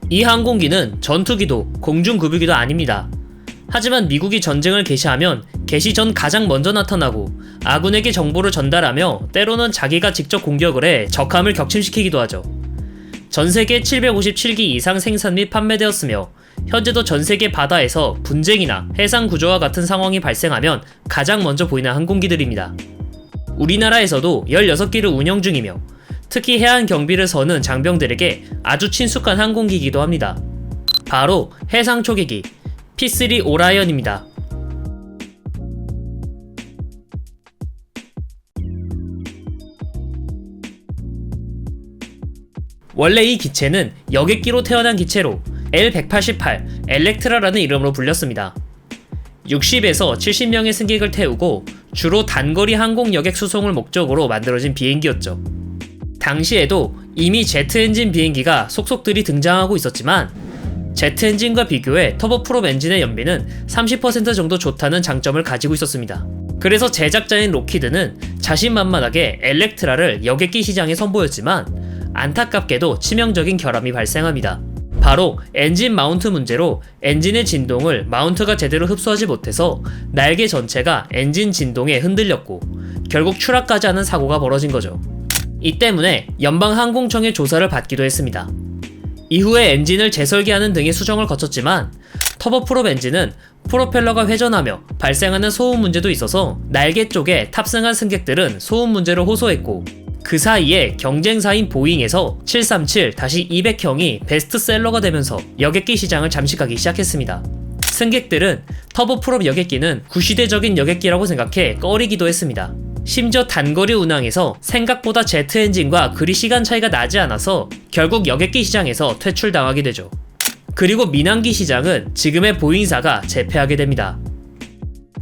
이 항공기는 전투기도 공중급유기도 아닙니다. 하지만 미국이 전쟁을 개시하면 개시 전 가장 먼저 나타나고 아군에게 정보를 전달하며 때로는 자기가 직접 공격을 해 적함을 격침시키기도 하죠. 전세계 757기 이상 생산 및 판매되었으며 현재도 전세계 바다에서 분쟁이나 해상 구조와 같은 상황이 발생하면 가장 먼저 보이는 항공기들입니다. 우리나라에서도 16기를 운영 중이며 특히 해안 경비를 서는 장병들에게 아주 친숙한 항공기이기도 합니다. 바로 해상 초계기 P3 오라이언입니다. 원래 이 기체는 여객기로 태어난 기체로 L-188 엘렉트라라는 이름으로 불렸습니다. 60에서 70명의 승객을 태우고 주로 단거리 항공 여객 수송을 목적으로 만들어진 비행기였죠. 당시에도 이미 제트 엔진 비행기가 속속들이 등장하고 있었지만 제트 엔진과 비교해 터보프롭 엔진의 연비는 30% 정도 좋다는 장점을 가지고 있었습니다. 그래서 제작자인 로키드는 자신만만하게 엘렉트라를 여객기 시장에 선보였지만 안타깝게도 치명적인 결함이 발생합니다. 바로 엔진 마운트 문제로 엔진의 진동을 마운트가 제대로 흡수하지 못해서 날개 전체가 엔진 진동에 흔들렸고 결국 추락까지 하는 사고가 벌어진 거죠. 이 때문에 연방항공청의 조사를 받기도 했습니다. 이후에 엔진을 재설계하는 등의 수정을 거쳤지만 터보프롭 엔진은 프로펠러가 회전하며 발생하는 소음 문제도 있어서 날개 쪽에 탑승한 승객들은 소음 문제를 호소했고 그 사이에 경쟁사인 보잉에서 737-200형이 베스트셀러가 되면서 여객기 시장을 잠식하기 시작했습니다. 승객들은 터보프롭 여객기는 구시대적인 여객기라고 생각해 꺼리기도 했습니다. 심지어 단거리 운항에서 생각보다 제트 엔진과 그리 시간 차이가 나지 않아서 결국 여객기 시장에서 퇴출당하게 되죠. 그리고 민항기 시장은 지금의 보잉사가 제패하게 됩니다.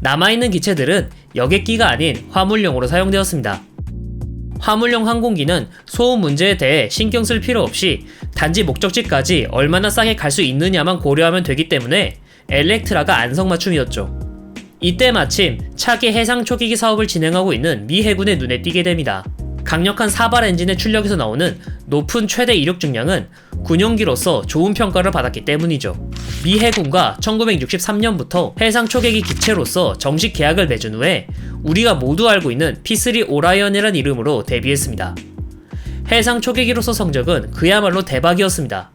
남아있는 기체들은 여객기가 아닌 화물용으로 사용되었습니다. 화물용 항공기는 소음 문제에 대해 신경 쓸 필요 없이 단지 목적지까지 얼마나 싸게 갈 수 있느냐만 고려하면 되기 때문에 엘렉트라가 안성맞춤이었죠. 이때 마침 차기 해상 초계기 사업을 진행하고 있는 미 해군의 눈에 띄게 됩니다. 강력한 사발 엔진의 출력에서 나오는 높은 최대 이륙 중량은 군용기로서 좋은 평가를 받았기 때문이죠. 미 해군과 1963년부터 해상 초계기 기체로서 정식 계약을 맺은 후에 우리가 모두 알고 있는 P3 오라이언이라는 이름으로 데뷔했습니다. 해상 초계기로서 성적은 그야말로 대박이었습니다.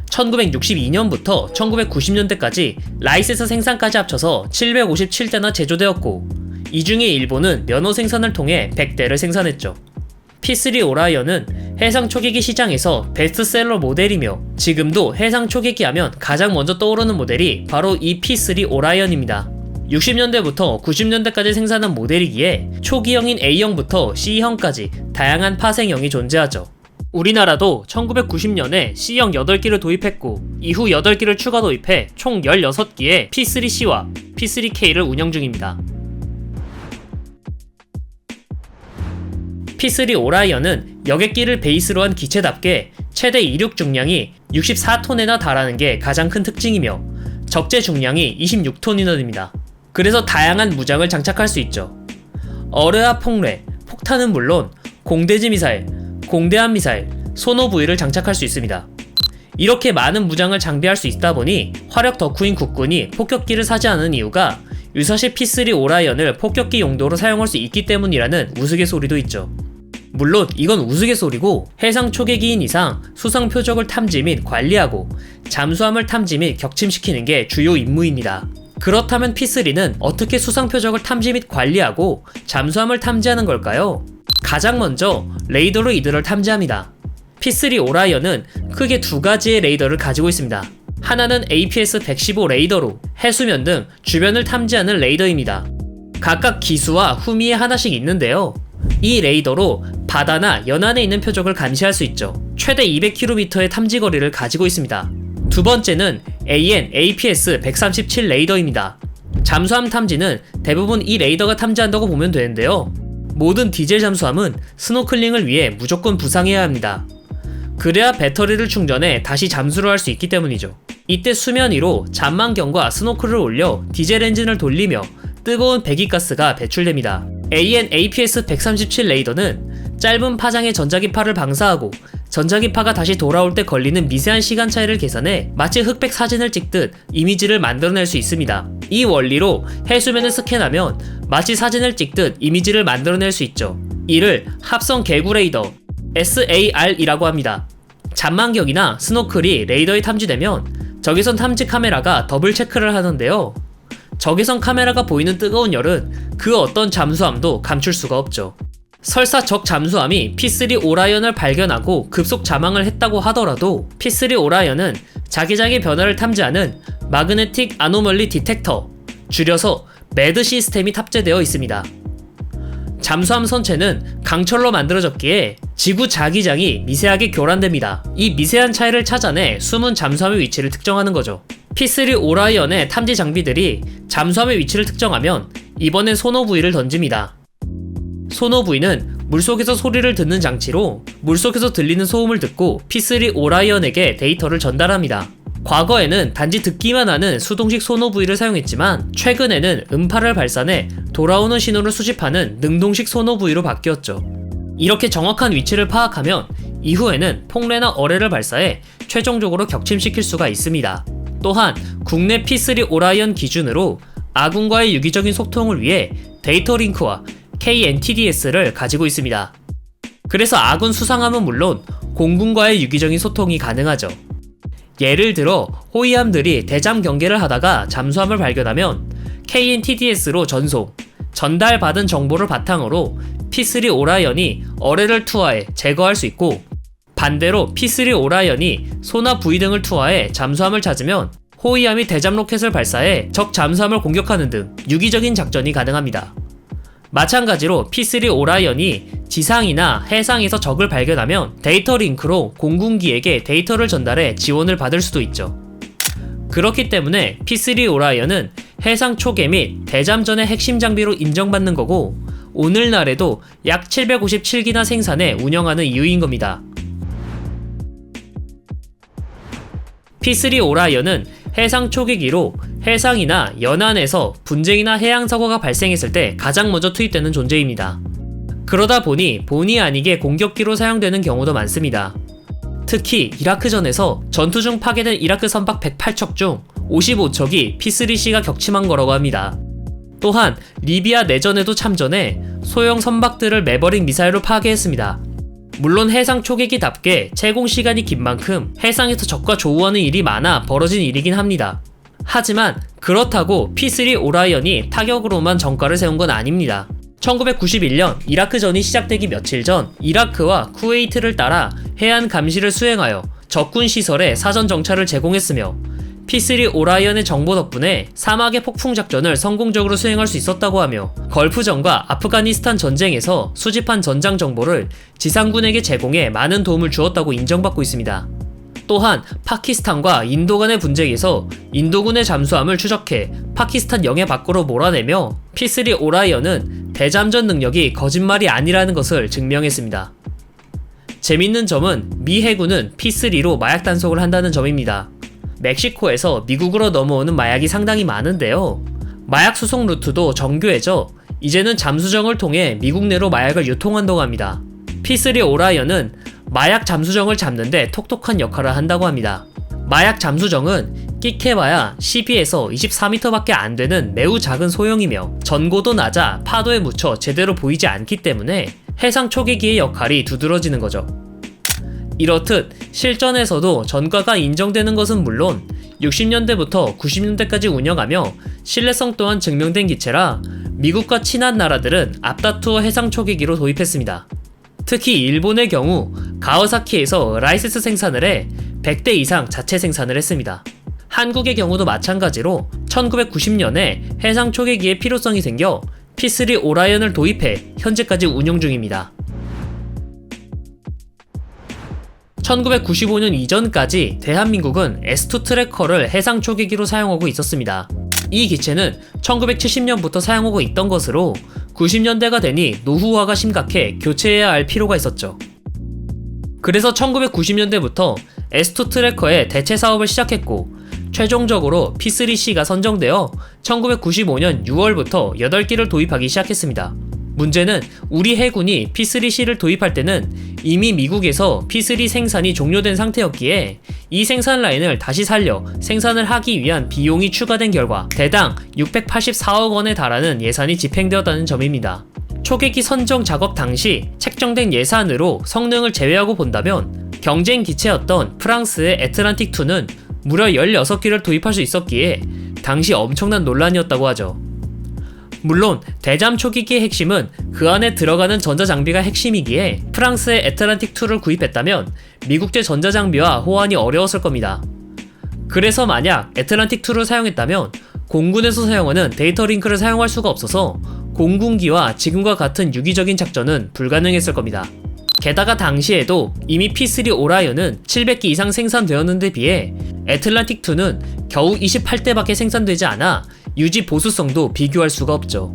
1962년부터 1990년대까지 라이센스 생산까지 합쳐서 757대나 제조되었고 이 중에 일본은 면허 생산을 통해 100대를 생산했죠. P3 오라이언은 해상 초계기 시장에서 베스트셀러 모델이며 지금도 해상 초계기 하면 가장 먼저 떠오르는 모델이 바로 이 P3 오라이언입니다. 60년대부터 90년대까지 생산한 모델이기에 초기형인 A형부터 C형까지 다양한 파생형이 존재하죠. 우리나라도 1990년에 C형 8기를 도입했고 이후 8기를 추가 도입해 총 16기의 P3C와 P3K를 운영 중입니다. P3 오라이언은 여객기를 베이스로 한 기체답게 최대 이륙 중량이 64톤에나 달하는 게 가장 큰 특징이며 적재 중량이 26톤이나 됩니다. 그래서 다양한 무장을 장착할 수 있죠. 어뢰와 폭뢰, 폭탄은 물론 공대지 미사일, 공대함 미사일, 소노 부위를 장착할 수 있습니다. 이렇게 많은 무장을 장비할 수 있다 보니 화력 덕후인 국군이 폭격기를 사지 않은 이유가 유사시 P3 오라이언을 폭격기 용도로 사용할 수 있기 때문이라는 우스갯소리도 있죠. 물론 이건 우스갯소리고 해상 초계기인 이상 수상 표적을 탐지 및 관리하고 잠수함을 탐지 및 격침시키는 게 주요 임무입니다. 그렇다면 P3는 어떻게 수상 표적을 탐지 및 관리하고 잠수함을 탐지하는 걸까요? 가장 먼저 레이더로 이들을 탐지합니다. P3 오라이언은 크게 두 가지의 레이더를 가지고 있습니다. 하나는 APS-115 레이더로 해수면 등 주변을 탐지하는 레이더입니다. 각각 기수와 후미에 하나씩 있는데요. 이 레이더로 바다나 연안에 있는 표적을 감시할 수 있죠. 최대 200km의 탐지 거리를 가지고 있습니다. 두 번째는 AN/APS-137 레이더입니다. 잠수함 탐지는 대부분 이 레이더가 탐지한다고 보면 되는데요. 모든 디젤 잠수함은 스노클링을 위해 무조건 부상해야 합니다. 그래야 배터리를 충전해 다시 잠수를 할 수 있기 때문이죠. 이때 수면 위로 잠만경과 스노클을 올려 디젤 엔진을 돌리며 뜨거운 배기가스가 배출됩니다. AN/APS-137 레이더는 짧은 파장의 전자기파를 방사하고 전자기파가 다시 돌아올 때 걸리는 미세한 시간 차이를 계산해 마치 흑백 사진을 찍듯 이미지를 만들어낼 수 있습니다. 이 원리로 해수면을 스캔하면 마치 사진을 찍듯 이미지를 만들어낼 수 있죠. 이를 합성 개구 레이더 SAR이라고 합니다. 잔망경이나 스노클이 레이더에 탐지되면 적외선 탐지 카메라가 더블 체크를 하는데요. 적외선 카메라가 보이는 뜨거운 열은 그 어떤 잠수함도 감출 수가 없죠. 설사 적 잠수함이 P3 오라이언을 발견하고 급속 자망을 했다고 하더라도 P3 오라이언은 자기장의 변화를 탐지하는 마그네틱 아노멀리 디텍터, 줄여서 매드 시스템이 탑재되어 있습니다. 잠수함 선체는 강철로 만들어졌기에 지구 자기장이 미세하게 교란됩니다. 이 미세한 차이를 찾아내 숨은 잠수함의 위치를 특정하는 거죠. P3 오라이언의 탐지 장비들이 잠수함의 위치를 특정하면 이번엔 소노부이를 던집니다. 소노부이는 물속에서 소리를 듣는 장치로 물속에서 들리는 소음을 듣고 P3 오라이언에게 데이터를 전달합니다. 과거에는 단지 듣기만 하는 수동식 소노부이를 사용했지만 최근에는 음파를 발산해 돌아오는 신호를 수집하는 능동식 소노부이로 바뀌었죠. 이렇게 정확한 위치를 파악하면 이후에는 폭래나 어뢰를 발사해 최종적으로 격침시킬 수가 있습니다. 또한 국내 P3 오라이언 기준으로 아군과의 유기적인 소통을 위해 데이터 링크와 KNTDS를 가지고 있습니다. 그래서 아군 수상함은 물론 공군과의 유기적인 소통이 가능하죠. 예를 들어 호위함들이 대잠 경계를 하다가 잠수함을 발견하면 KNTDS로 전달받은 정보를 바탕으로 P3 오라이언이 어뢰를 투하해 제거할 수 있고, 반대로 P3 오라이언이 소나 부위 등을 투하해 잠수함을 찾으면 호위함이 대잠 로켓을 발사해 적 잠수함을 공격하는 등 유기적인 작전이 가능합니다. 마찬가지로 P3 오라이언이 지상이나 해상에서 적을 발견하면 데이터 링크로 공군기에게 데이터를 전달해 지원을 받을 수도 있죠. 그렇기 때문에 P3 오라이언은 해상 초계 및 대잠전의 핵심 장비로 인정받는 거고, 오늘날에도 약 757기나 생산해 운영하는 이유인 겁니다. P3 오라이언은 해상 초계기로 해상이나 연안에서 분쟁이나 해양 사고가 발생했을 때 가장 먼저 투입되는 존재입니다. 그러다 보니 본의 아니게 공격기로 사용되는 경우도 많습니다. 특히 이라크전에서 전투 중 파괴된 이라크 선박 108척 중 55척이 P3C가 격침한 거라고 합니다. 또한 리비아 내전에도 참전해 소형 선박들을 매버릭 미사일로 파괴했습니다. 물론 해상 초계기답게 채공 시간이 긴 만큼 해상에서 적과 조우하는 일이 많아 벌어진 일이긴 합니다. 하지만 그렇다고 P3 오라이언이 타격으로만 전과를 세운 건 아닙니다. 1991년 이라크전이 시작되기 며칠 전 이라크와 쿠웨이트를 따라 해안 감시를 수행하여 적군 시설에 사전 정찰을 제공했으며, P3 오라이언의 정보 덕분에 사막의 폭풍 작전을 성공적으로 수행할 수 있었다고 하며, 걸프전과 아프가니스탄 전쟁에서 수집한 전장 정보를 지상군에게 제공해 많은 도움을 주었다고 인정받고 있습니다. 또한 파키스탄과 인도 간의 분쟁에서 인도군의 잠수함을 추적해 파키스탄 영해 밖으로 몰아내며 P3 오라이언은 대잠전 능력이 거짓말이 아니라는 것을 증명했습니다. 재밌는 점은 미 해군은 P3로 마약 단속을 한다는 점입니다. 멕시코에서 미국으로 넘어오는 마약이 상당히 많은데요. 마약 수송 루트도 정교해져 이제는 잠수정을 통해 미국 내로 마약을 유통한다고 합니다. P3 오라이언은 마약 잠수정을 잡는데 톡톡한 역할을 한다고 합니다. 마약 잠수정은 끽해봐야 12에서 24m밖에 안 되는 매우 작은 소형이며 전고도 낮아 파도에 묻혀 제대로 보이지 않기 때문에 해상 초계기의 역할이 두드러지는 거죠. 이렇듯 실전에서도 전과가 인정되는 것은 물론 60년대부터 90년대까지 운영하며 신뢰성 또한 증명된 기체라 미국과 친한 나라들은 앞다투어 해상 초계기로 도입했습니다. 특히 일본의 경우 가와사키에서 라이센스 생산을 해 100대 이상 자체 생산을 했습니다. 한국의 경우도 마찬가지로 1990년에 해상 초계기의 필요성이 생겨 P3 오라이언을 도입해 현재까지 운용 중입니다. 1995년 이전까지 대한민국은 S2 트래커를 해상 초계기로 사용하고 있었습니다. 이 기체는 1970년부터 사용하고 있던 것으로 90년대가 되니 노후화가 심각해 교체해야 할 필요가 있었죠. 그래서 1990년대부터 S2 트래커의 대체 사업을 시작했고, 최종적으로 P3C가 선정되어 1995년 6월부터 8기를 도입하기 시작했습니다. 문제는 우리 해군이 P3C를 도입할 때는 이미 미국에서 P3 생산이 종료된 상태였기에 이 생산 라인을 다시 살려 생산을 하기 위한 비용이 추가된 결과 대당 684억 원에 달하는 예산이 집행되었다는 점입니다. 초계기 선정 작업 당시 책정된 예산으로 성능을 제외하고 본다면 경쟁 기체였던 프랑스의 애틀란틱2는 무려 16기를 도입할 수 있었기에 당시 엄청난 논란이었다고 하죠. 물론 대잠 초기기의 핵심은 그 안에 들어가는 전자장비가 핵심이기에 프랑스의 애틀란틱2를 구입했다면 미국제 전자장비와 호환이 어려웠을 겁니다. 그래서 만약 애틀란틱2를 사용했다면 공군에서 사용하는 데이터 링크를 사용할 수가 없어서 공군기와 지금과 같은 유기적인 작전은 불가능했을 겁니다. 게다가 당시에도 이미 P3 오라이언은 700기 이상 생산되었는데 비해 애틀란틱2는 겨우 28대밖에 생산되지 않아 유지 보수성도 비교할 수가 없죠.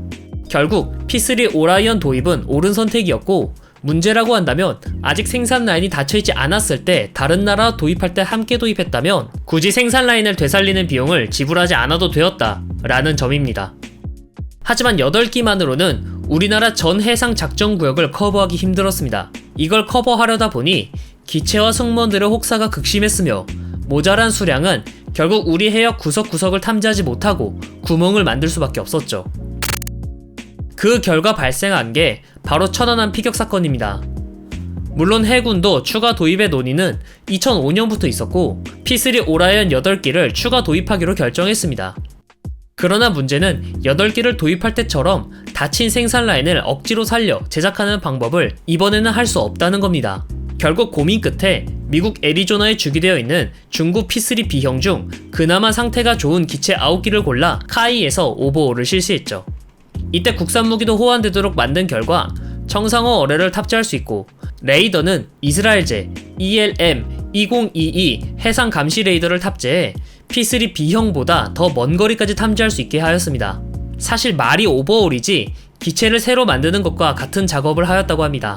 결국 P3 오라이언 도입은 옳은 선택이었고 문제라고 한다면 아직 생산 라인이 닫혀있지 않았을 때 다른 나라 도입할 때 함께 도입했다면 굳이 생산 라인을 되살리는 비용을 지불하지 않아도 되었다 라는 점입니다. 하지만 8기만으로는 우리나라 전 해상 작전 구역을 커버하기 힘들었습니다. 이걸 커버하려다 보니 기체와 승무원들의 혹사가 극심했으며 모자란 수량은 결국 우리 해역 구석구석을 탐지하지 못하고 구멍을 만들 수밖에 없었죠. 그 결과 발생한 게 바로 천안함 피격 사건입니다. 물론 해군도 추가 도입의 논의는 2005년부터 있었고 P3 오라이언 8기를 추가 도입하기로 결정했습니다. 그러나 문제는 8기를 도입할 때처럼 닫힌 생산 라인을 억지로 살려 제작하는 방법을 이번에는 할 수 없다는 겁니다. 결국 고민 끝에 미국 애리조나에 주기되어 있는 중국 P3 B형 중 그나마 상태가 좋은 기체 9기를 골라 카이에서 오버홀을 실시했죠. 이때 국산 무기도 호환되도록 만든 결과 청상호 어뢰를 탑재할 수 있고 레이더는 이스라엘제 ELM-2022 해상 감시 레이더를 탑재해 P3 B형보다 더 먼 거리까지 탐지할 수 있게 하였습니다. 사실 말이 오버홀이지 기체를 새로 만드는 것과 같은 작업을 하였다고 합니다.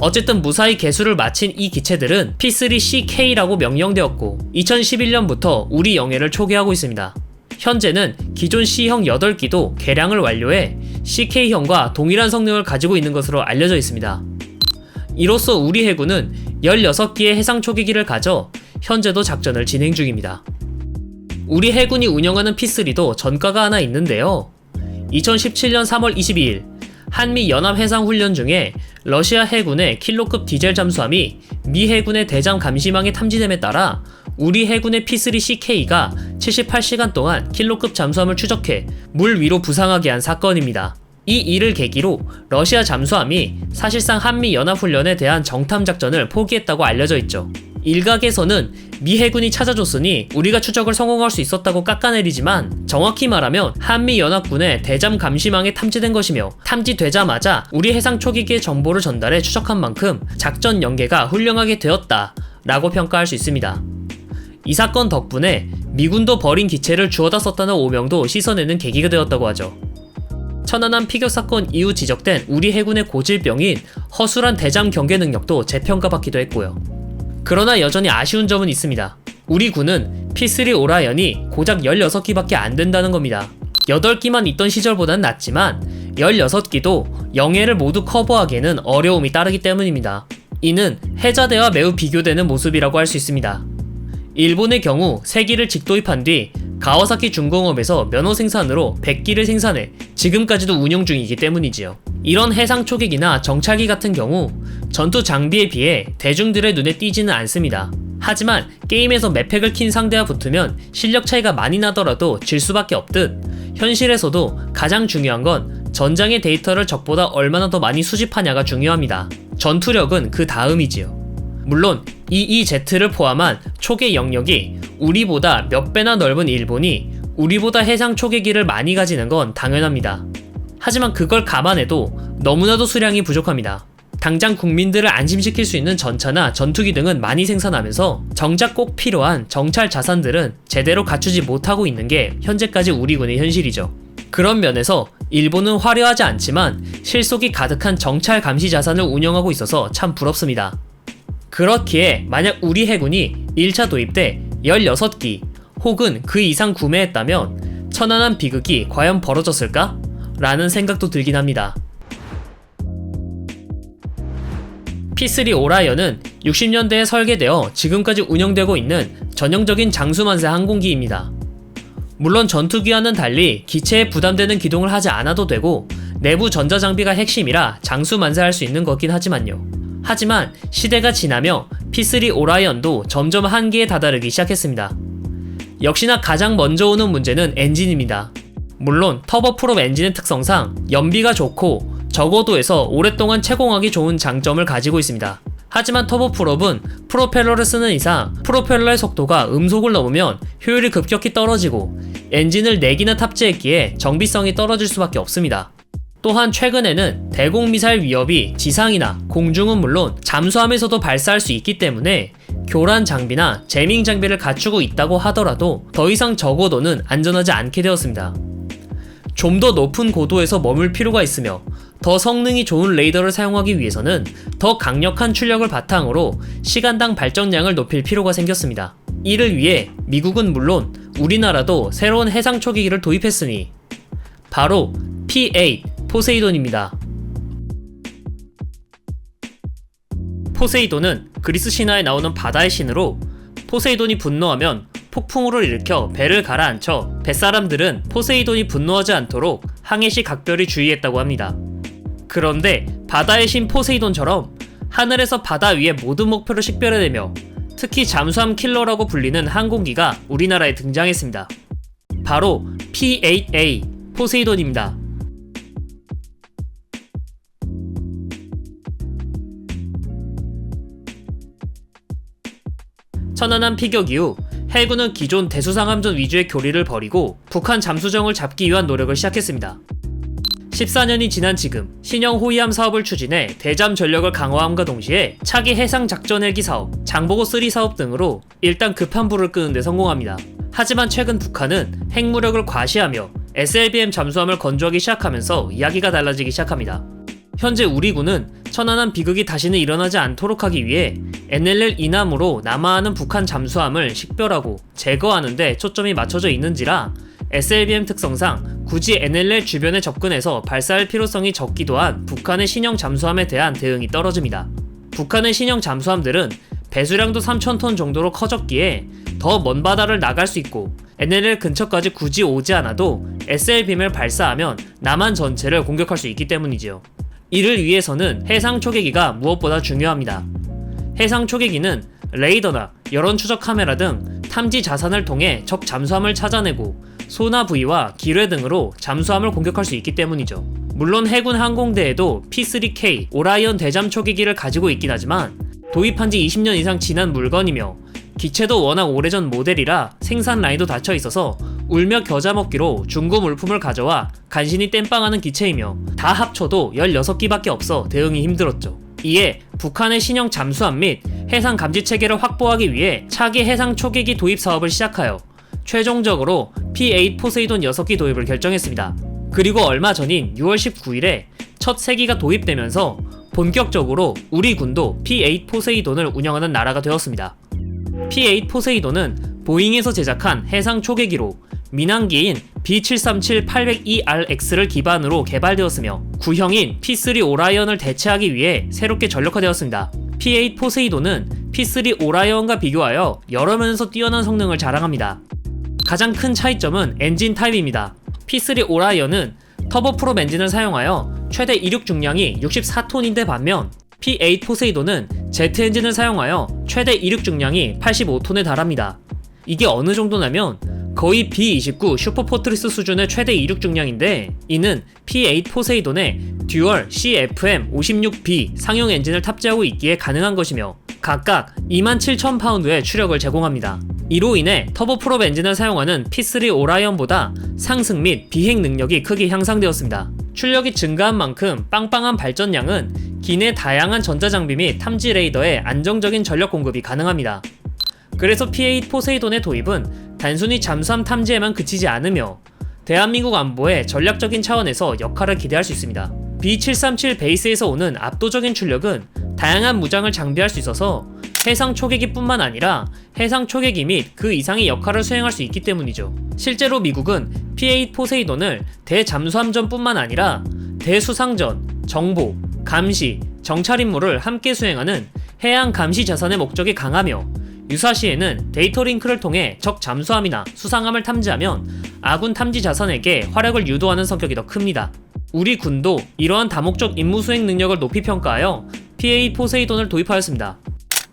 어쨌든 무사히 개수를 마친 이 기체들은 P3CK라고 명명되었고 2011년부터 우리 영해를 초기하고 있습니다. 현재는 기존 C형 8기도 개량을 완료해 CK형과 동일한 성능을 가지고 있는 것으로 알려져 있습니다. 이로써 우리 해군은 16기의 해상 초계기를 가져 현재도 작전을 진행 중입니다. 우리 해군이 운영하는 P3도 전과가 하나 있는데요. 2017년 3월 22일 한미 연합해상훈련 중에 러시아 해군의 킬로급 디젤 잠수함이 미 해군의 대잠 감시망에 탐지됨에 따라 우리 해군의 P3CK가 78시간 동안 킬로급 잠수함을 추적해 물 위로 부상하게 한 사건입니다. 이 일을 계기로 러시아 잠수함이 사실상 한미 연합훈련에 대한 정탐 작전을 포기했다고 알려져 있죠. 일각에서는 미 해군이 찾아줬으니 우리가 추적을 성공할 수 있었다고 깎아내리지만 정확히 말하면 한미 연합군의 대잠 감시망에 탐지된 것이며 탐지되자마자 우리 해상 초기기의 정보를 전달해 추적한 만큼 작전 연계가 훌륭하게 되었다 라고 평가할 수 있습니다. 이 사건 덕분에 미군도 버린 기체를 주워다 썼다는 오명도 씻어내는 계기가 되었다고 하죠. 천안함 피격 사건 이후 지적된 우리 해군의 고질병인 허술한 대잠 경계 능력도 재평가받기도 했고요. 그러나 여전히 아쉬운 점은 있습니다. 우리 군은 P3 오라이언이 고작 16기밖에 안 된다는 겁니다. 8기만 있던 시절보단 낫지만 16기도 영해를 모두 커버하기에는 어려움이 따르기 때문입니다. 이는 해자대와 매우 비교되는 모습이라고 할 수 있습니다. 일본의 경우 3기를 직도입한 뒤 가와사키 중공업에서 면허 생산으로 100기를 생산해 지금까지도 운영 중이기 때문이지요. 이런 해상 초계기나 정찰기 같은 경우 전투 장비에 비해 대중들의 눈에 띄지는 않습니다. 하지만 게임에서 맵팩을 킨 상대와 붙으면 실력 차이가 많이 나더라도 질 수밖에 없듯 현실에서도 가장 중요한 건 전장의 데이터를 적보다 얼마나 더 많이 수집하냐가 중요합니다. 전투력은 그 다음이지요. 물론 EEZ를 포함한 초계 영역이 우리보다 몇 배나 넓은 일본이 우리보다 해상 초계기를 많이 가지는 건 당연합니다. 하지만 그걸 감안해도 너무나도 수량이 부족합니다. 당장 국민들을 안심시킬 수 있는 전차나 전투기 등은 많이 생산하면서 정작 꼭 필요한 정찰 자산들은 제대로 갖추지 못하고 있는 게 현재까지 우리 군의 현실이죠. 그런 면에서 일본은 화려하지 않지만 실속이 가득한 정찰 감시 자산을 운영하고 있어서 참 부럽습니다. 그렇기에 만약 우리 해군이 1차 도입 때 16기 혹은 그 이상 구매했다면 천안함 비극이 과연 벌어졌을까? 라는 생각도 들긴 합니다. P3 오라이언은 60년대에 설계되어 지금까지 운영되고 있는 전형적인 장수만세 항공기입니다. 물론 전투기와는 달리 기체에 부담되는 기동을 하지 않아도 되고 내부 전자장비가 핵심이라 장수만세할 수 있는 거긴 하지만요. 하지만 시대가 지나며 P3 오라이언도 점점 한계에 다다르기 시작했습니다. 역시나 가장 먼저 오는 문제는 엔진입니다. 물론 터보프롭 엔진의 특성상 연비가 좋고 저고도에서 오랫동안 채공하기 좋은 장점을 가지고 있습니다. 하지만 터보프롭은 프로펠러를 쓰는 이상 프로펠러의 속도가 음속을 넘으면 효율이 급격히 떨어지고 엔진을 4기나 탑재했기에 정비성이 떨어질 수밖에 없습니다. 또한 최근에는 대공미사일 위협이 지상이나 공중은 물론 잠수함에서도 발사할 수 있기 때문에 교란 장비나 제밍 장비를 갖추고 있다고 하더라도 더 이상 저고도는 안전하지 않게 되었습니다. 좀 더 높은 고도에서 머물 필요가 있으며 더 성능이 좋은 레이더를 사용하기 위해서는 더 강력한 출력을 바탕으로 시간당 발전량을 높일 필요가 생겼습니다. 이를 위해 미국은 물론 우리나라도 새로운 해상 초계기를 도입했으니 바로 P8 포세이돈입니다. 포세이돈은 그리스 신화에 나오는 바다의 신으로 포세이돈이 분노하면 폭풍우를 일으켜 배를 가라앉혀 뱃사람들은 포세이돈이 분노하지 않도록 항해 시 각별히 주의했다고 합니다. 그런데 바다의 신 포세이돈처럼 하늘에서 바다 위의 모든 목표를 식별해내며 특히 잠수함 킬러라고 불리는 항공기가 우리나라에 등장했습니다. 바로 P8A 포세이돈입니다. 천안함 피격 이후 해군은 기존 대수상함전 위주의 교리를 버리고 북한 잠수정을 잡기 위한 노력을 시작했습니다. 14년이 지난 지금 신형 호위함 사업을 추진해 대잠 전력을 강화함과 동시에 차기 해상 작전 헬기 사업, 장보고 3 사업 등으로 일단 급한 불을 끄는 데 성공합니다. 하지만 최근 북한은 핵무력을 과시하며 SLBM 잠수함을 건조하기 시작하면서 이야기가 달라지기 시작합니다. 현재 우리 군은 천안함 비극이 다시는 일어나지 않도록 하기 위해 NLL 이남으로 남하하는 북한 잠수함을 식별하고 제거하는 데 초점이 맞춰져 있는지라 SLBM 특성상 굳이 NLL 주변에 접근해서 발사할 필요성이 적기도 한 북한의 신형 잠수함에 대한 대응이 떨어집니다. 북한의 신형 잠수함들은 배수량도 3,000톤 정도로 커졌기에 더 먼 바다를 나갈 수 있고 NLL 근처까지 굳이 오지 않아도 SLBM을 발사하면 남한 전체를 공격할 수 있기 때문이지요. 이를 위해서는 해상 초계기가 무엇보다 중요합니다. 해상 초계기는 레이더나 여론 추적 카메라 등 탐지 자산을 통해 적 잠수함을 찾아내고 소나 부위와 기뢰 등으로 잠수함을 공격할 수 있기 때문이죠. 물론 해군 항공대에도 P3K 오라이언 대잠 초계기를 가지고 있긴 하지만 도입한 지 20년 이상 지난 물건이며 기체도 워낙 오래전 모델이라 생산 라인도 닫혀 있어서 울며 겨자 먹기로 중고 물품을 가져와 간신히 땜빵하는 기체이며 다 합쳐도 16기밖에 없어 대응이 힘들었죠. 이에 북한의 신형 잠수함 및 해상 감지 체계를 확보하기 위해 차기 해상 초계기 도입 사업을 시작하여 최종적으로 P8 포세이돈 6기 도입을 결정했습니다. 그리고 얼마 전인 6월 19일에 첫 3기가 도입되면서 본격적으로 우리 군도 P8 포세이돈을 운영하는 나라가 되었습니다. P8 포세이돈은 보잉에서 제작한 해상 초계기로 민항기인 B737-802RX를 기반으로 개발되었으며 구형인 P3 오라이언을 대체하기 위해 새롭게 전력화되었습니다. P8 포세이돈은 P3 오라이언과 비교하여 여러 면에서 뛰어난 성능을 자랑합니다. 가장 큰 차이점은 엔진 타입입니다. P3 오라이언은 터보프롭 엔진을 사용하여 최대 이륙 중량이 64톤인데 반면 P8 포세이돈은 제트 엔진을 사용하여 최대 이륙 중량이 85톤에 달합니다. 이게 어느 정도냐면 거의 B29 슈퍼포트리스 수준의 최대 이륙 중량인데 이는 P8 포세이돈에 듀얼 CFM56B 상용 엔진을 탑재하고 있기에 가능한 것이며 각각 27,000파운드의 추력을 제공합니다. 이로 인해 터보프롭 엔진을 사용하는 P3 오라이언보다 상승 및 비행 능력이 크게 향상되었습니다. 출력이 증가한 만큼 빵빵한 발전량은 기내 다양한 전자장비 및 탐지 레이더에 안정적인 전력 공급이 가능합니다. 그래서 P8 포세이돈의 도입은 단순히 잠수함 탐지에만 그치지 않으며 대한민국 안보의 전략적인 차원에서 역할을 기대할 수 있습니다. B737 베이스에서 오는 압도적인 출력은 다양한 무장을 장비할 수 있어서 해상 초계기뿐만 아니라 해상 초계기 및 그 이상의 역할을 수행할 수 있기 때문이죠. 실제로 미국은 P8 포세이돈을 대잠수함전뿐만 아니라 대수상전, 정보, 감시, 정찰 임무를 함께 수행하는 해양 감시 자산의 목적이 강하며 유사시에는 데이터 링크를 통해 적 잠수함이나 수상함을 탐지하면 아군 탐지 자산에게 활약을 유도하는 성격이 더 큽니다. 우리 군도 이러한 다목적 임무 수행 능력을 높이 평가하여 P8 포세이돈을 도입하였습니다.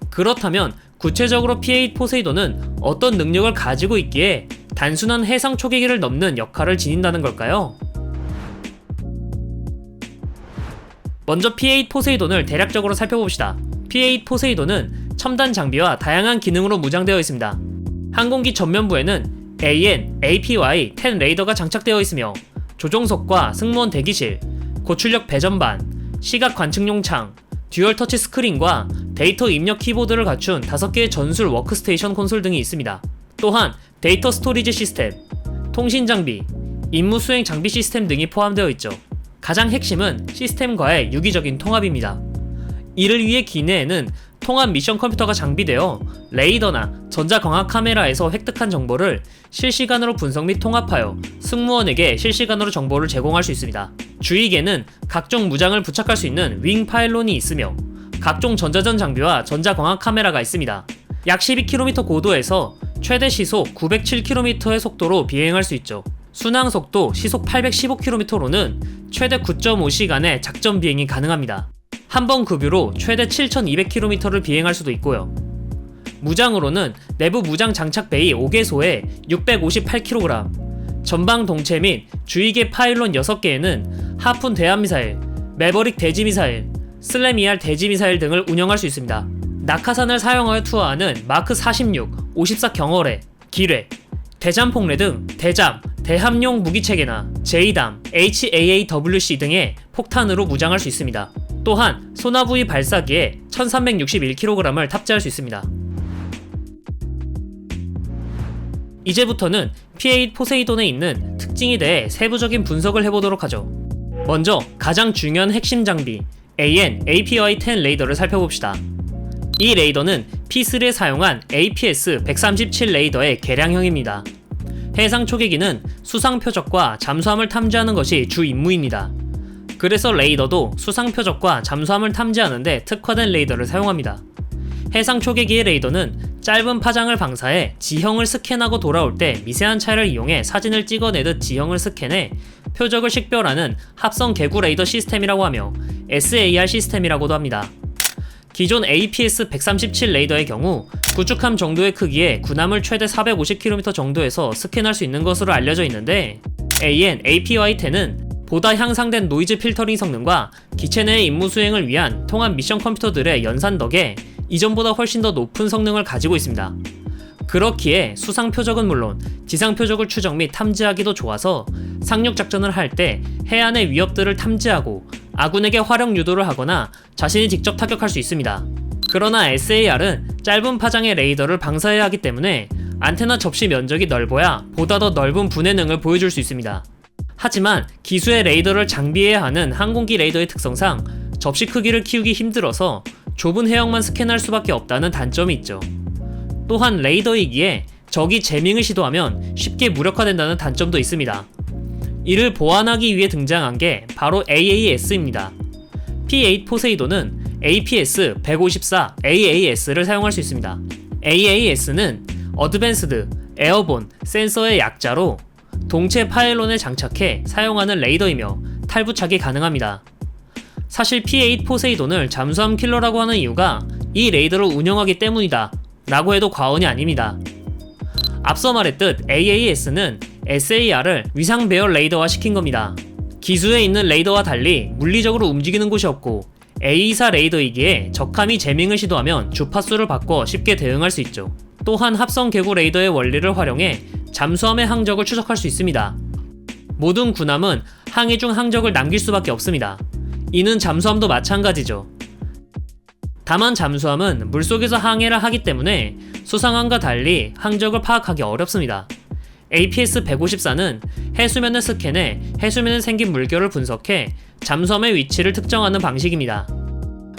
그렇다면 구체적으로 P8 포세이돈은 어떤 능력을 가지고 있기에 단순한 해상 초계기를 넘는 역할을 지닌다는 걸까요? 먼저 P8 포세이돈을 대략적으로 살펴봅시다. P8 포세이돈은 첨단 장비와 다양한 기능으로 무장되어 있습니다. 항공기 전면부에는 AN, APY-10 레이더가 장착되어 있으며 조종석과 승무원 대기실, 고출력 배전반, 시각 관측용 창, 듀얼 터치 스크린과 데이터 입력 키보드를 갖춘 5개의 전술 워크스테이션 콘솔 등이 있습니다. 또한 데이터 스토리지 시스템, 통신 장비, 임무 수행 장비 시스템 등이 포함되어 있죠. 가장 핵심은 시스템과의 유기적인 통합입니다. 이를 위해 기내에는 통합 미션 컴퓨터가 장비되어 레이더나 전자광학 카메라에서 획득한 정보를 실시간으로 분석 및 통합하여 승무원에게 실시간으로 정보를 제공할 수 있습니다. 주위계는 각종 무장을 부착할 수 있는 윙 파일론이 있으며 각종 전자전 장비와 전자광학 카메라가 있습니다. 약 12km 고도에서 최대 시속 907km의 속도로 비행할 수 있죠. 순항 속도 시속 815km로는 최대 9.5시간의 작전 비행이 가능합니다. 한 번 급유로 최대 7200km를 비행할 수도 있고요. 무장으로는 내부 무장 장착 베이 5개소에 658kg, 전방 동체 및 주위계 파일론 6개에는 하푼 대함미사일, 매버릭 대지미사일, 슬램 ER 대지미사일 등을 운영할 수 있습니다. 낙하산을 사용하여 투하하는 마크 46, 54 경어뢰, 기뢰, 대잠폭뢰 등 대잠, 대함용 무기체계나 제이담, HAAWC 등의 폭탄으로 무장할 수 있습니다. 또한 소나부위 발사기에 1361kg을 탑재할 수 있습니다. 이제부터는 P8 포세이돈에 있는 특징에 대해 세부적인 분석을 해보도록 하죠. 먼저 가장 중요한 핵심 장비 AN, APY-10 레이더를 살펴봅시다. 이 레이더는 P3에 사용한 APS-137 레이더의 개량형입니다. 해상 초계기는 수상 표적과 잠수함을 탐지하는 것이 주 임무입니다. 그래서 레이더도 수상 표적과 잠수함을 탐지하는데 특화된 레이더를 사용합니다. 해상 초계기의 레이더는 짧은 파장을 방사해 지형을 스캔하고 돌아올 때 미세한 차이를 이용해 사진을 찍어내듯 지형을 스캔해 표적을 식별하는 합성 개구 레이더 시스템이라고 하며 SAR 시스템이라고도 합니다. 기존 APS-137 레이더의 경우 구축함 정도의 크기에 군함을 최대 450km 정도에서 스캔할 수 있는 것으로 알려져 있는데 AN, APY-10은 보다 향상된 노이즈 필터링 성능과 기체 내의 임무 수행을 위한 통합 미션 컴퓨터들의 연산 덕에 이전보다 훨씬 더 높은 성능을 가지고 있습니다. 그렇기에 수상 표적은 물론 지상 표적을 추적 및 탐지하기도 좋아서 상륙 작전을 할 때 해안의 위협들을 탐지하고 아군에게 화력 유도를 하거나 자신이 직접 타격할 수 있습니다. 그러나 SAR은 짧은 파장의 레이더를 방사해야 하기 때문에 안테나 접시 면적이 넓어야 보다 더 넓은 분해능을 보여줄 수 있습니다. 하지만 기수의 레이더를 장비해야 하는 항공기 레이더의 특성상 접시 크기를 키우기 힘들어서 좁은 해역만 스캔할 수밖에 없다는 단점이 있죠. 또한 레이더이기에 적이 재밍을 시도하면 쉽게 무력화된다는 단점도 있습니다. 이를 보완하기 위해 등장한 게 바로 AAS입니다. P8 포세이돈은 APS-154 AAS를 사용할 수 있습니다. AAS는 어드밴스드 에어본 센서의 약자로 동체 파일론에 장착해 사용하는 레이더이며 탈부착이 가능합니다. 사실 P8 포세이돈을 잠수함 킬러라고 하는 이유가 이 레이더를 운영하기 때문이다 라고 해도 과언이 아닙니다. 앞서 말했듯 AAS는 SAR을 위상 배열 레이더화 시킨 겁니다. 기수에 있는 레이더와 달리 물리적으로 움직이는 곳이 없고 A24 레이더이기에 적함이 재밍을 시도하면 주파수를 바꿔 쉽게 대응할 수 있죠. 또한 합성 개구 레이더의 원리를 활용해 잠수함의 항적을 추적할 수 있습니다. 모든 군함은 항해 중 항적을 남길 수밖에 없습니다. 이는 잠수함도 마찬가지죠. 다만 잠수함은 물속에서 항해를 하기 때문에 수상함과 달리 항적을 파악하기 어렵습니다. APS-154는 해수면을 스캔해 해수면에 생긴 물결을 분석해 잠수함의 위치를 특정하는 방식입니다.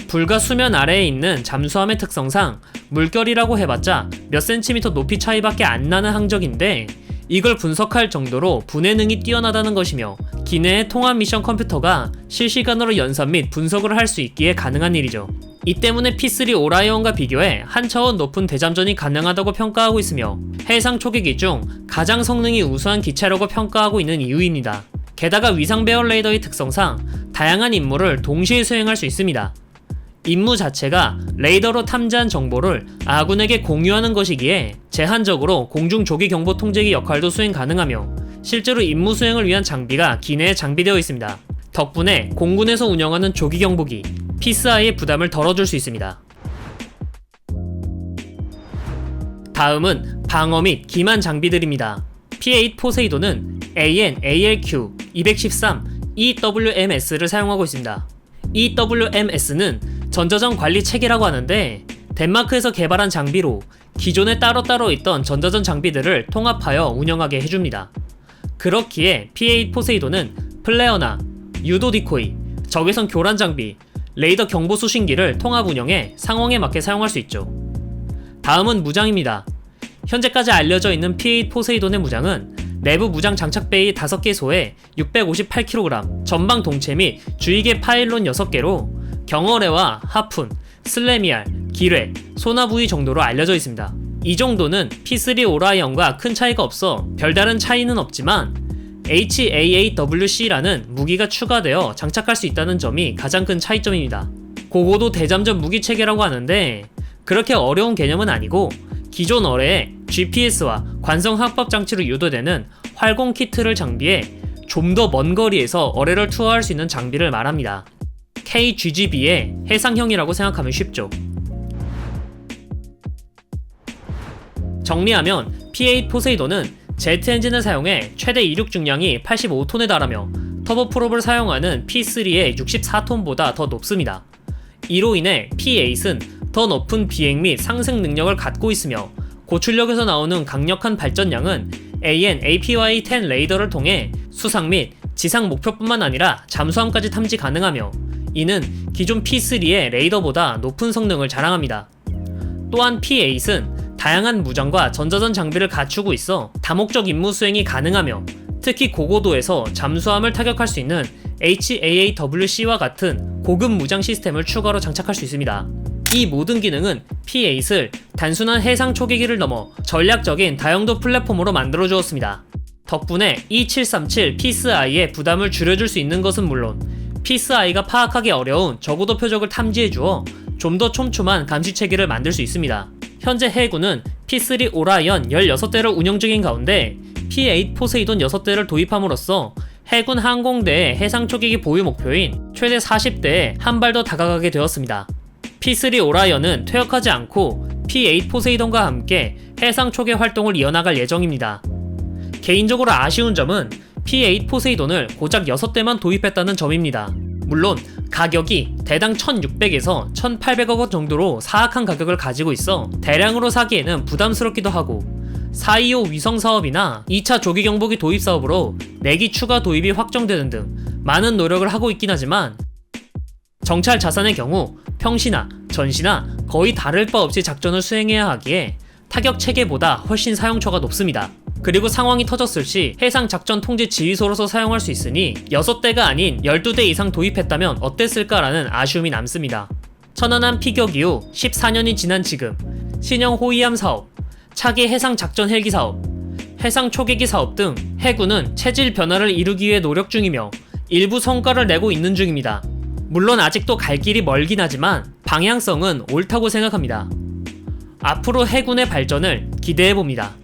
불과 수면 아래에 있는 잠수함의 특성상 물결이라고 해봤자 몇 센티미터 높이 차이밖에 안 나는 항적인데 이걸 분석할 정도로 분해능이 뛰어나다는 것이며 기내의 통합 미션 컴퓨터가 실시간으로 연산 및 분석을 할 수 있기에 가능한 일이죠. 이 때문에 P3 오라이언과 비교해 한 차원 높은 대잠전이 가능하다고 평가하고 있으며 해상 초계기 중 가장 성능이 우수한 기체라고 평가하고 있는 이유입니다. 게다가 위상 배열 레이더의 특성상 다양한 임무를 동시에 수행할 수 있습니다. 임무 자체가 레이더로 탐지한 정보를 아군에게 공유하는 것이기에 제한적으로 공중 조기 경보 통제기 역할도 수행 가능하며 실제로 임무 수행을 위한 장비가 기내에 장비되어 있습니다. 덕분에 공군에서 운영하는 조기 경보기 피스아이의 부담을 덜어줄 수 있습니다. 다음은 방어 및 기만 장비들입니다. P8 포세이돈은 AN/ALQ 213 EWMS를 사용하고 있습니다. EWMS는 전자전 관리 체계라고 하는데 덴마크에서 개발한 장비로 기존에 따로따로 있던 전자전 장비들을 통합하여 운영하게 해줍니다. 그렇기에 P8 포세이돈은 플레어나 유도 디코이, 적외선 교란 장비, 레이더 경보 수신기를 통합 운영해 상황에 맞게 사용할 수 있죠. 다음은 무장입니다. 현재까지 알려져 있는 P8 포세이돈의 무장은 내부 무장 장착배의 5개소에 658kg, 전방 동체 및 주위계 파일론 6개로 경어뢰와 하푼, 슬래미알, 기뢰, 소나 부위 정도로 알려져 있습니다. 이 정도는 P3 오라이언과 큰 차이가 없어 별다른 차이는 없지만 HAAWC라는 무기가 추가되어 장착할 수 있다는 점이 가장 큰 차이점입니다. 고고도 대잠전 무기 체계라고 하는데 그렇게 어려운 개념은 아니고 기존 어뢰에 GPS와 관성 합법 장치로 유도되는 활공 키트를 장비해 좀 더 먼 거리에서 어뢰를 투하할 수 있는 장비를 말합니다. KGGB의 해상형이라고 생각하면 쉽죠. 정리하면 P8 포세이돈은 제트 엔진을 사용해 최대 이륙 중량이 85톤에 달하며 터보프롭을 사용하는 P3의 64톤보다 더 높습니다. 이로 인해 P8은 더 높은 비행 및 상승 능력을 갖고 있으며 고출력에서 나오는 강력한 발전량은 AN/APY-10 레이더를 통해 수상 및 지상 목표뿐만 아니라 잠수함까지 탐지 가능하며 이는 기존 P3의 레이더보다 높은 성능을 자랑합니다. 또한 P8은 다양한 무장과 전자전 장비를 갖추고 있어 다목적 임무 수행이 가능하며 특히 고고도에서 잠수함을 타격할 수 있는 HAAWC와 같은 고급 무장 시스템을 추가로 장착할 수 있습니다. 이 모든 기능은 P8을 단순한 해상 초계기를 넘어 전략적인 다용도 플랫폼으로 만들어 주었습니다. 덕분에 E737 피스아이의 부담을 줄여줄 수 있는 것은 물론 피스아이가 파악하기 어려운 저고도 표적을 탐지해 주어 좀 더 촘촘한 감시 체계를 만들 수 있습니다. 현재 해군은 P3 오라이언 16대를 운영 중인 가운데 P8 포세이돈 6대를 도입함으로써 해군 항공대의 해상 초계기 보유 목표인 최대 40대에 한 발 더 다가가게 되었습니다. P3 오라이언은 퇴역하지 않고 P8 포세이돈과 함께 해상 초계 활동을 이어나갈 예정입니다. 개인적으로 아쉬운 점은 P8 포세이돈을 고작 6대만 도입했다는 점입니다. 물론 가격이 대당 1600에서 1800억 원 정도로 사악한 가격을 가지고 있어 대량으로 사기에는 부담스럽기도 하고 425 위성 사업이나 2차 조기 경보기 도입 사업으로 내기 추가 도입이 확정되는 등 많은 노력을 하고 있긴 하지만 정찰 자산의 경우 평시나 전시나 거의 다를 바 없이 작전을 수행해야 하기에 타격 체계보다 훨씬 사용처가 높습니다. 그리고 상황이 터졌을 시 해상 작전 통제 지휘소로서 사용할 수 있으니 6대가 아닌 12대 이상 도입했다면 어땠을까라는 아쉬움이 남습니다. 천안함 피격 이후 14년이 지난 지금 신형 호위함 사업, 차기 해상 작전 헬기 사업, 해상 초계기 사업 등 해군은 체질 변화를 이루기 위해 노력 중이며 일부 성과를 내고 있는 중입니다. 물론 아직도 갈 길이 멀긴 하지만 방향성은 옳다고 생각합니다. 앞으로 해군의 발전을 기대해봅니다.